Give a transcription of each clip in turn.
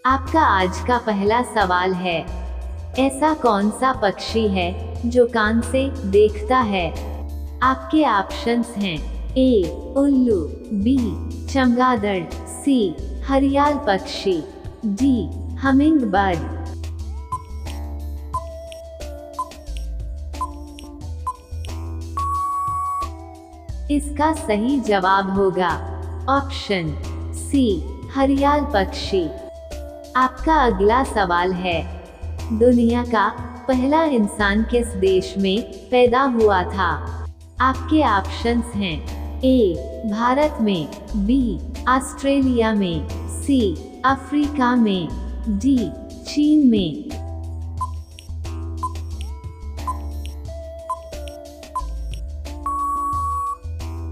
आपका आज का पहला सवाल है, ऐसा कौन सा पक्षी है जो कान से देखता है? आपके ऑप्शंस हैं ए उल्लू, बी चमगादड़, सी हरियाल पक्षी, डी हमिंग बर्ड। इसका सही जवाब होगा ऑप्शन सी हरियाल पक्षी। आपका अगला सवाल है, दुनिया का पहला इंसान किस देश में पैदा हुआ था? आपके ऑप्शंस हैं ए भारत में, बी ऑस्ट्रेलिया में, सी अफ्रीका में, डी चीन में।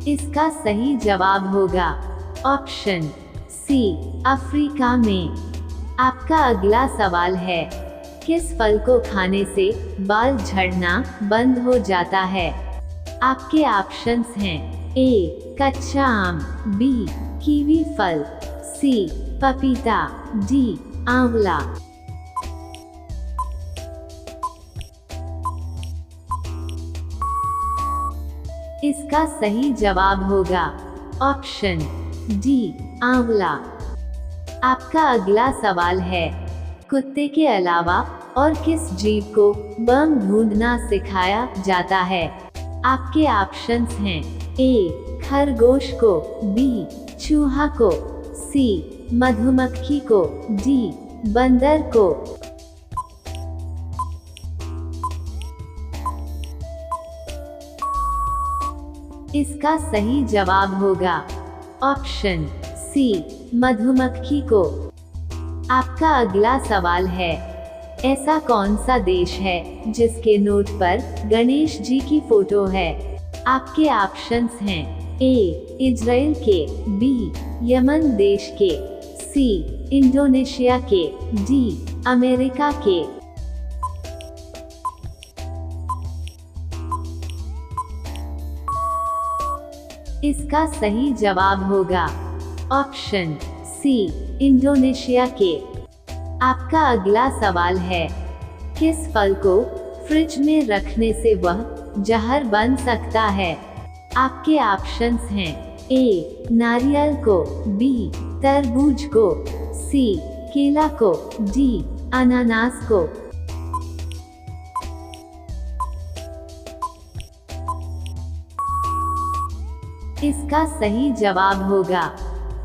इसका सही जवाब होगा ऑप्शन सी अफ्रीका में। आपका अगला सवाल है, किस फल को खाने से बाल झड़ना बंद हो जाता है? आपके ऑप्शंस हैं ए कच्चा आम, बी कीवी फल, सी पपीता, डी आंवला। इसका सही जवाब होगा ऑप्शन डी आंवला। आपका अगला सवाल है, कुत्ते के अलावा और किस जीव को बम ढूंढना सिखाया जाता है? आपके ऑप्शंस हैं ए खरगोश को, बी चूहा को, सी मधुमक्खी को, डी बंदर को। इसका सही जवाब होगा ऑप्शन सी मधुमक्खी को। आपका अगला सवाल है, ऐसा कौन सा देश है जिसके नोट पर गणेश जी की फोटो है? आपके ऑप्शंस हैं ए इजराइल के, बी यमन देश के, सी इंडोनेशिया के, डी अमेरिका के। इसका सही जवाब होगा ऑप्शन सी इंडोनेशिया के। आपका अगला सवाल है, किस फल को फ्रिज में रखने से वह जहर बन सकता है? आपके ऑप्शंस हैं ए नारियल को, बी तरबूज को, सी केला को, डी अनानास को। इसका सही जवाब होगा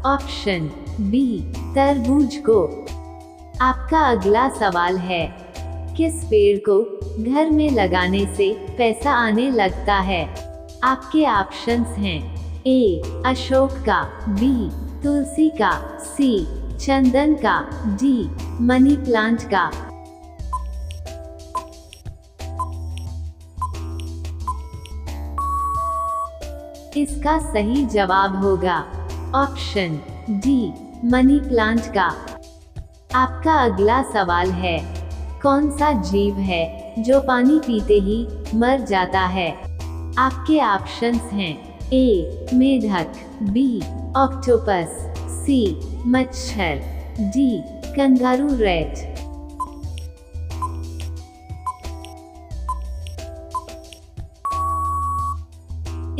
ऑप्शन बी तरबूज को। आपका अगला सवाल है, किस पेड़ को घर में लगाने से पैसा आने लगता है? आपके ऑप्शंस हैं ए अशोक का, बी तुलसी का, सी चंदन का, डी मनी प्लांट का। इसका सही जवाब होगा ऑप्शन डी मनी प्लांट का। आपका अगला सवाल है, कौन सा जीव है जो पानी पीते ही मर जाता है? आपके ऑप्शंस हैं ए मेढक, बी ऑक्टोपस, सी मच्छर, डी कंगारू रैट।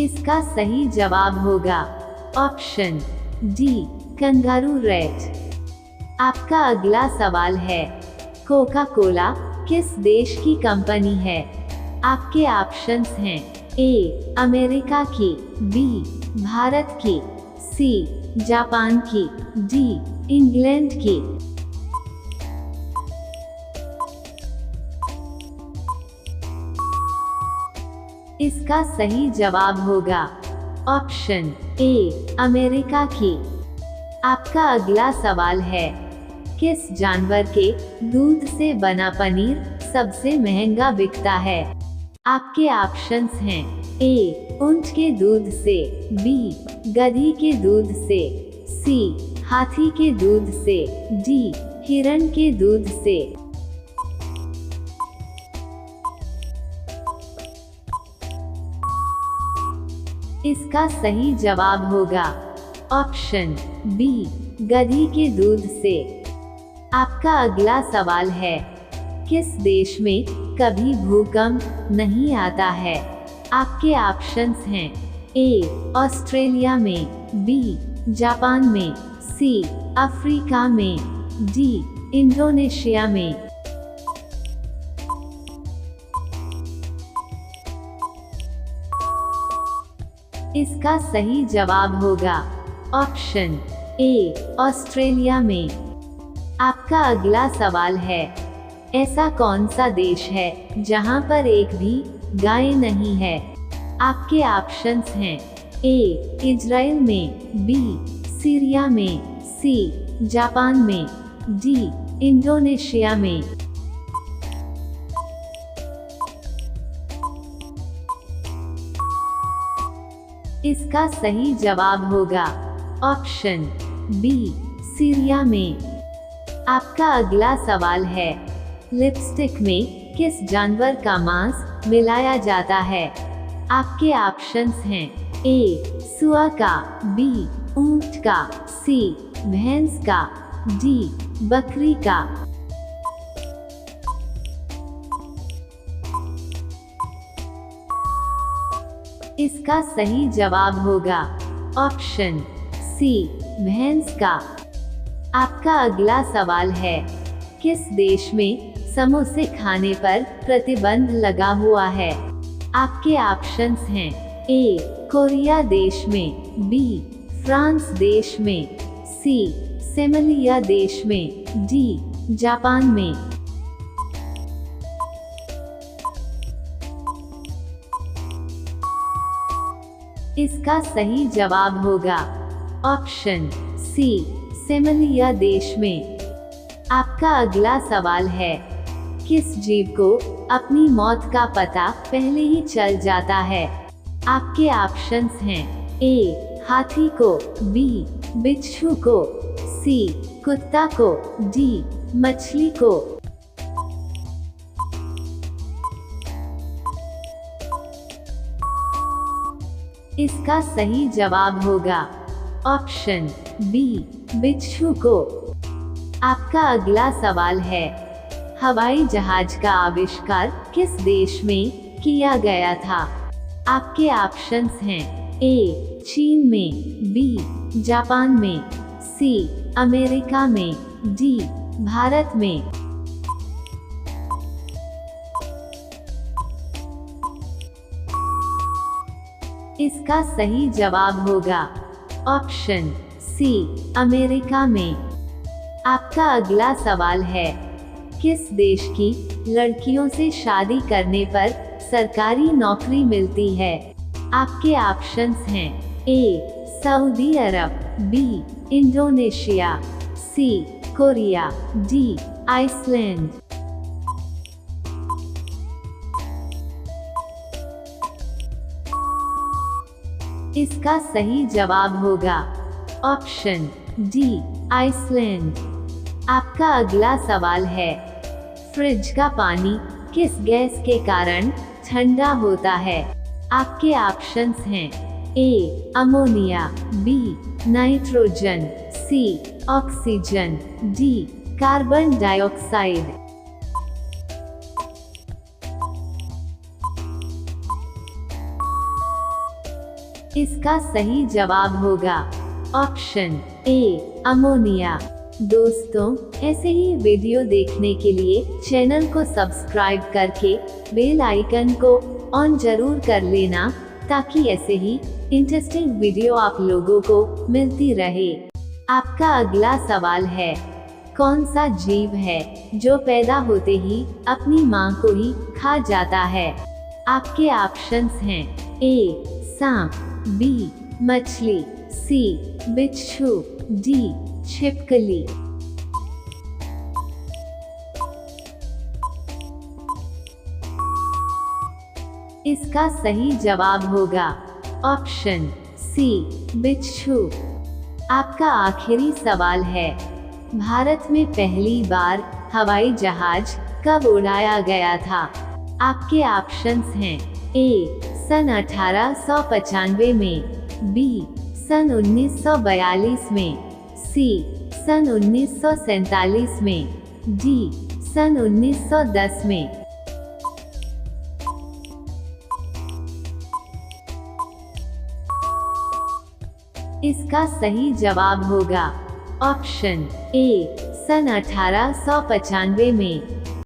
इसका सही जवाब होगा ऑप्शन डी कंगारू रैट। आपका अगला सवाल है, कोका कोला किस देश की कंपनी है? आपके ऑप्शंस हैं ए अमेरिका की, बी भारत की, सी जापान की, डी इंग्लैंड की। इसका सही जवाब होगा ऑप्शन ए अमेरिका की। आपका अगला सवाल है, किस जानवर के दूध से बना पनीर सबसे महंगा बिकता है? आपके ऑप्शंस हैं ए ऊंट के दूध से, बी गधी के दूध से, सी हाथी के दूध से, डी हिरण के दूध से। इसका सही जवाब होगा ऑप्शन बी गधी के दूध से। आपका अगला सवाल है, किस देश में कभी भूकंप नहीं आता है? आपके ऑप्शंस हैं, ए ऑस्ट्रेलिया में, बी जापान में, सी अफ्रीका में, डी इंडोनेशिया में। इसका सही जवाब होगा ऑप्शन ए ऑस्ट्रेलिया में। आपका अगला सवाल है, ऐसा कौन सा देश है जहां पर एक भी गाय नहीं है? आपके ऑप्शंस हैं, ए इजराइल में, बी सीरिया में, सी जापान में, डी इंडोनेशिया में। इसका सही जवाब होगा ऑप्शन बी सीरिया में। आपका अगला सवाल है, लिपस्टिक में किस जानवर का मांस मिलाया जाता है? आपके ऑप्शंस हैं, ए सुअर का, बी ऊंट का, सी भैंस का, डी बकरी का। इसका सही जवाब होगा ऑप्शन सी भैंस का। आपका अगला सवाल है, किस देश में समोसे खाने पर प्रतिबंध लगा हुआ है? आपके ऑप्शंस हैं, ए कोरिया देश में, बी फ्रांस देश में, सी सेमलिया देश में, डी जापान में। इसका सही जवाब होगा ऑप्शन सी सेमलिया देश में। आपका अगला सवाल है, किस जीव को अपनी मौत का पता पहले ही चल जाता है? आपके ऑप्शंस हैं, ए हाथी को, बी बिच्छू को, सी कुत्ता को, डी मछली को। इसका सही जवाब होगा ऑप्शन बी बिच्छू को। आपका अगला सवाल है, हवाई जहाज का आविष्कार किस देश में किया गया था? आपके ऑप्शंस हैं, ए चीन में, बी जापान में, सी अमेरिका में, डी भारत में। इसका सही जवाब होगा ऑप्शन सी अमेरिका में। आपका अगला सवाल है, किस देश की लड़कियों से शादी करने पर सरकारी नौकरी मिलती है? आपके ऑप्शंस हैं, ए सऊदी अरब, बी इंडोनेशिया, सी कोरिया, डी आइसलैंड। इसका सही जवाब होगा ऑप्शन डी आइसलैंड। आपका अगला सवाल है, फ्रिज का पानी किस गैस के कारण ठंडा होता है? आपके ऑप्शंस हैं, A ammonia, B nitrogen, C oxygen, D carbon dioxide. इसका सही जवाब होगा ऑप्शन ए अमोनिया। दोस्तों, ऐसे ही वीडियो देखने के लिए चैनल को सब्सक्राइब करके बेल आइकन को ऑन जरूर कर लेना, ताकि ऐसे ही इंटरेस्टिंग वीडियो आप लोगों को मिलती रहे। आपका अगला सवाल है, कौन सा जीव है जो पैदा होते ही अपनी मां को ही खा जाता है? आपके ऑप्शंस हैं, ए सांप, बी मछली, सी बिच्छू, डी छिपकली। इसका सही जवाब होगा ऑप्शन सी बिच्छू। आपका आखिरी सवाल है, भारत में पहली बार हवाई जहाज कब उड़ाया गया था? आपके ऑप्शंस हैं, ए सन 1895 में, बी सन 1942 में, सी सन 1947 में, डी सन 1910 में। इसका सही जवाब होगा ऑप्शन ए सन 1895 में,